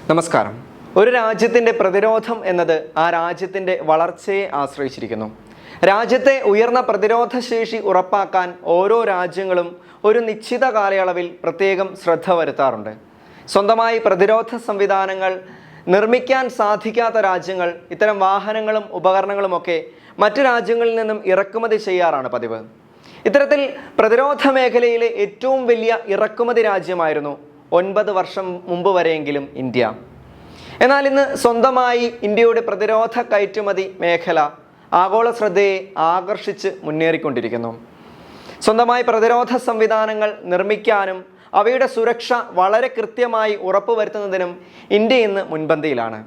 നമസ്കാരം. ഒരു രാജ്യത്തിൻ്റെ പ്രതിരോധം എന്നത് ആ രാജ്യത്തിൻ്റെ വളർച്ചയെ ആശ്രയിച്ചിരിക്കുന്നു. രാജ്യത്തെ ഉയർന്ന പ്രതിരോധ ശേഷി ഉറപ്പാക്കാൻ ഓരോ രാജ്യങ്ങളും ഒരു നിശ്ചിത കാലയളവിൽ പ്രത്യേകം ശ്രദ്ധ വരുത്താറുണ്ട്. സ്വന്തമായി പ്രതിരോധ സംവിധാനങ്ങൾ നിർമ്മിക്കാൻ സാധിക്കാത്ത രാജ്യങ്ങൾ ഇത്തരം വാഹനങ്ങളും ഉപകരണങ്ങളുമൊക്കെ മറ്റു രാജ്യങ്ങളിൽ നിന്നും ഇറക്കുമതി ചെയ്യാറാണ് പതിവ്. ഇത്തരത്തിൽ പ്രതിരോധ മേഖലയിലെ ഏറ്റവും വലിയ ഇറക്കുമതി രാജ്യമായിരുന്നു 9 വർഷം മുമ്പ് വരെയെങ്കിലും ഇന്ത്യ. എന്നാൽ ഇന്ന് സ്വന്തമായി ഇന്ത്യയുടെ പ്രതിരോധ കയറ്റുമതി മേഖല ആഗോള ശ്രദ്ധയെ ആകർഷിച്ച് മുന്നേറിക്കൊണ്ടിരിക്കുന്നു. സ്വന്തമായി പ്രതിരോധ സംവിധാനങ്ങൾ നിർമ്മിക്കാനും അവയുടെ സുരക്ഷ വളരെ കൃത്യമായി ഉറപ്പുവരുത്തുന്നതിനും ഇന്ത്യ ഇന്ന് മുൻപന്തിയിലാണ്.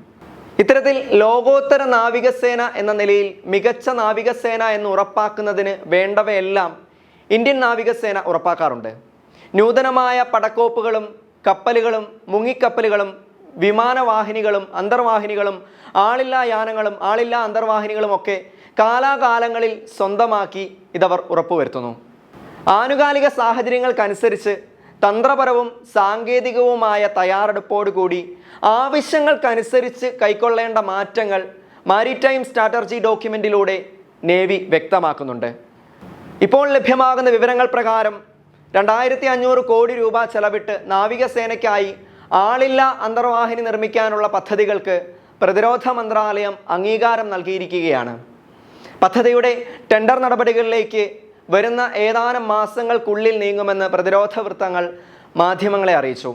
ഇത്തരത്തിൽ ലോകോത്തര നാവികസേന എന്ന നിലയിൽ മികച്ച നാവികസേന എന്ന് ഉറപ്പാക്കുന്നതിന് വേണ്ടവയെല്ലാം ഇന്ത്യൻ നാവികസേന ഉറപ്പാക്കാറുണ്ട്. നൂതനമായ പടക്കോപ്പുകളും കപ്പലുകളും മുങ്ങിക്കപ്പലുകളും വിമാനവാഹിനികളും അന്തർവാഹിനികളും ആളില്ലാ യാനങ്ങളും ആളില്ലാ അന്തർവാഹിനികളും ഒക്കെ കാലാകാലങ്ങളിൽ സ്വന്തമാക്കി ഇതവർ ഉറപ്പുവരുത്തുന്നു. ആനുകാലിക സാഹചര്യങ്ങൾക്കനുസരിച്ച് തന്ത്രപരവും സാങ്കേതികവുമായ തയ്യാറെടുപ്പോടുകൂടി ആവശ്യങ്ങൾക്കനുസരിച്ച് കൈക്കൊള്ളേണ്ട മാറ്റങ്ങൾ മാരിടൈം സ്ട്രാറ്റജി ഡോക്യുമെൻറ്റിലൂടെ നേവി വ്യക്തമാക്കുന്നുണ്ട്. ഇപ്പോൾ ലഭ്യമാകുന്ന വിവരങ്ങൾ പ്രകാരം 2500 കോടി രൂപ ചെലവിട്ട് നാവികസേനയ്ക്കായി ആളില്ലാ അന്തർവാഹിനി നിർമ്മിക്കാനുള്ള പദ്ധതികൾക്ക് പ്രതിരോധ മന്ത്രാലയം അംഗീകാരം നൽകിയിരിക്കുകയാണ്. പദ്ധതിയുടെ ടെൻഡർ നടപടികളിലേക്ക് വരുന്ന ഏതാനും മാസങ്ങൾക്കുള്ളിൽ നീങ്ങുമെന്ന് പ്രതിരോധ വൃത്തങ്ങൾ മാധ്യമങ്ങളെ അറിയിച്ചു.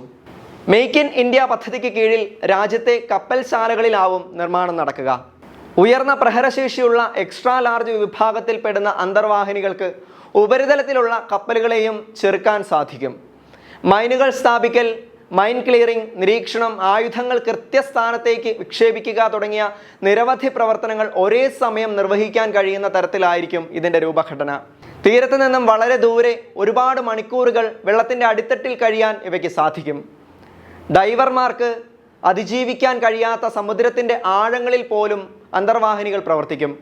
മെയ്ക്ക് ഇൻ ഇന്ത്യ പദ്ധതിക്ക് കീഴിൽ രാജ്യത്തെ കപ്പൽശാലകളിലാവും നിർമ്മാണം നടക്കുക. ഉയർന്ന പ്രഹരശേഷിയുള്ള എക്സ്ട്രാ ലാർജ് വിഭാഗത്തിൽപ്പെടുന്ന അന്തർവാഹിനികൾക്ക് ഉപരിതലത്തിലുള്ള കപ്പലുകളെയും ചെറുക്കാൻ സാധിക്കും. മൈനുകൾ സ്ഥാപിക്കൽ, മൈൻ ക്ലിയറിംഗ്, നിരീക്ഷണം, ആയുധങ്ങൾ കൃത്യസ്ഥാനത്തേക്ക് വിക്ഷേപിക്കുക തുടങ്ങിയ നിരവധി പ്രവർത്തനങ്ങൾ ഒരേ സമയം നിർവഹിക്കാൻ കഴിയുന്ന തരത്തിലായിരിക്കും ഇതിൻ്റെ രൂപഘടന. തീരത്ത് നിന്നും വളരെ ദൂരെ ഒരുപാട് മണിക്കൂറുകൾ വെള്ളത്തിൻ്റെ അടിത്തട്ടിൽ കഴിയാൻ ഇവയ്ക്ക് സാധിക്കും. ഡൈവർമാർക്ക് അതിജീവിക്കാൻ കഴിയാത്ത സമുദ്രത്തിൻ്റെ ആഴങ്ങളിൽ പോലും അന്തർവാഹിനികൾ പ്രവർത്തിക്കും.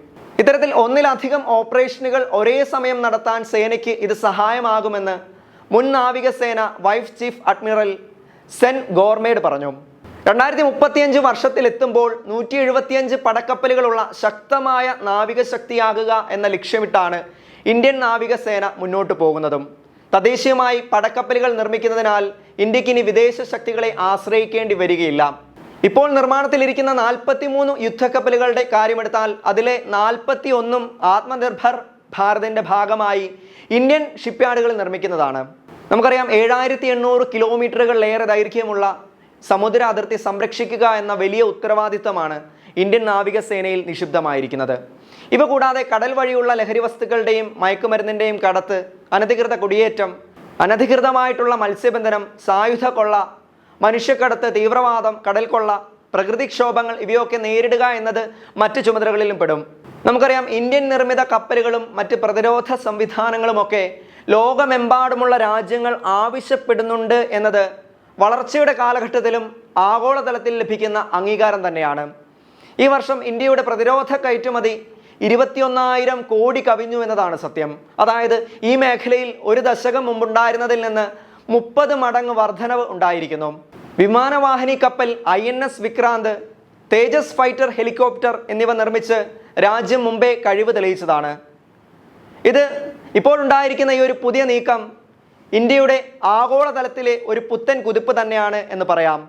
ഇത്തരത്തിൽ ഒന്നിലധികം ഓപ്പറേഷനുകൾ ഒരേ സമയം നടത്താൻ സേനയ്ക്ക് ഇത് സഹായമാകുമെന്ന് മുൻ നാവികസേന വൈസ് ചീഫ് അഡ്മിറൽ സെൻ ഗോർമേഡ് പറഞ്ഞു. 2035 വർഷത്തിലെത്തുമ്പോൾ 175 പടക്കപ്പലുകളുള്ള ശക്തമായ നാവികശക്തിയാകുക എന്ന ലക്ഷ്യമിട്ടാണ് ഇന്ത്യൻ നാവികസേന മുന്നോട്ട് പോകുന്നതും. തദ്ദേശീയമായി പടക്കപ്പലുകൾ നിർമ്മിക്കുന്നതിനാൽ ഇന്ത്യക്ക് ഇനി വിദേശ ശക്തികളെ ആശ്രയിക്കേണ്ടി വരികയില്ല. ഇപ്പോൾ നിർമ്മാണത്തിലിരിക്കുന്ന 43 യുദ്ധക്കപ്പലുകളുടെ കാര്യമെടുത്താൽ അതിലെ 41 ആത്മനിർഭർ ഭാരതിൻ്റെ ഭാഗമായി ഇന്ത്യൻ ഷിപ്പ്യാർഡുകൾ നിർമ്മിക്കുന്നതാണ്. നമുക്കറിയാം 7800 കിലോമീറ്ററുകളിലേറെ ദൈർഘ്യമുള്ള സമുദ്ര അതിർത്തി സംരക്ഷിക്കുക എന്ന വലിയ ഉത്തരവാദിത്തമാണ് ഇന്ത്യൻ നാവികസേനയിൽ നിക്ഷിപ്തമായിരിക്കുന്നത്. ഇവ കൂടാതെ കടൽ വഴിയുള്ള ലഹരി വസ്തുക്കളുടെയും മയക്കുമരുന്നിൻ്റെയും കടത്ത്, അനധികൃത കുടിയേറ്റം, അനധികൃതമായിട്ടുള്ള മത്സ്യബന്ധനം, സായുധ കൊള്ള, മനുഷ്യക്കടത്ത്, തീവ്രവാദം, കടൽക്കൊള്ള, പ്രകൃതിക്ഷോഭങ്ങൾ ഇവയൊക്കെ നേരിടുക എന്നത് മറ്റ് ചുമതലകളിലും പെടും. നമുക്കറിയാം ഇന്ത്യൻ നിർമ്മിത കപ്പലുകളും മറ്റ് പ്രതിരോധ സംവിധാനങ്ങളുമൊക്കെ ലോകമെമ്പാടുമുള്ള രാജ്യങ്ങൾ ആവശ്യപ്പെടുന്നുണ്ട് എന്നത് വളർച്ചയുടെ കാലഘട്ടത്തിലും ആഗോളതലത്തിൽ ലഭിക്കുന്ന അംഗീകാരം തന്നെയാണ്. ഈ വർഷം ഇന്ത്യയുടെ പ്രതിരോധ കയറ്റുമതി 21,000 കോടി കവിഞ്ഞു എന്നതാണ് സത്യം. അതായത് ഈ മേഖലയിൽ ഒരു ദശകം മുമ്പുണ്ടായിരുന്നതിൽ നിന്ന് 30 മടങ്ങ് വർധനവ് ഉണ്ടായിരിക്കുന്നു. വിമാനവാഹിനി കപ്പൽ INS വിക്രാന്ത്, തേജസ് ഫൈറ്റർ ഹെലികോപ്റ്റർ എന്നിവ നിർമ്മിച്ച് രാജ്യം മുമ്പേ കഴിവ് തെളിയിച്ചതാണ്. ഇത് ഇപ്പോൾ ഉണ്ടായിരിക്കുന്ന ഈ ഒരു പുതിയ നീക്കം ഇന്ത്യയുടെ ആഗോളതലത്തിലെ ഒരു പുത്തൻ കുതിപ്പ് തന്നെയാണ് എന്ന് പറയാം.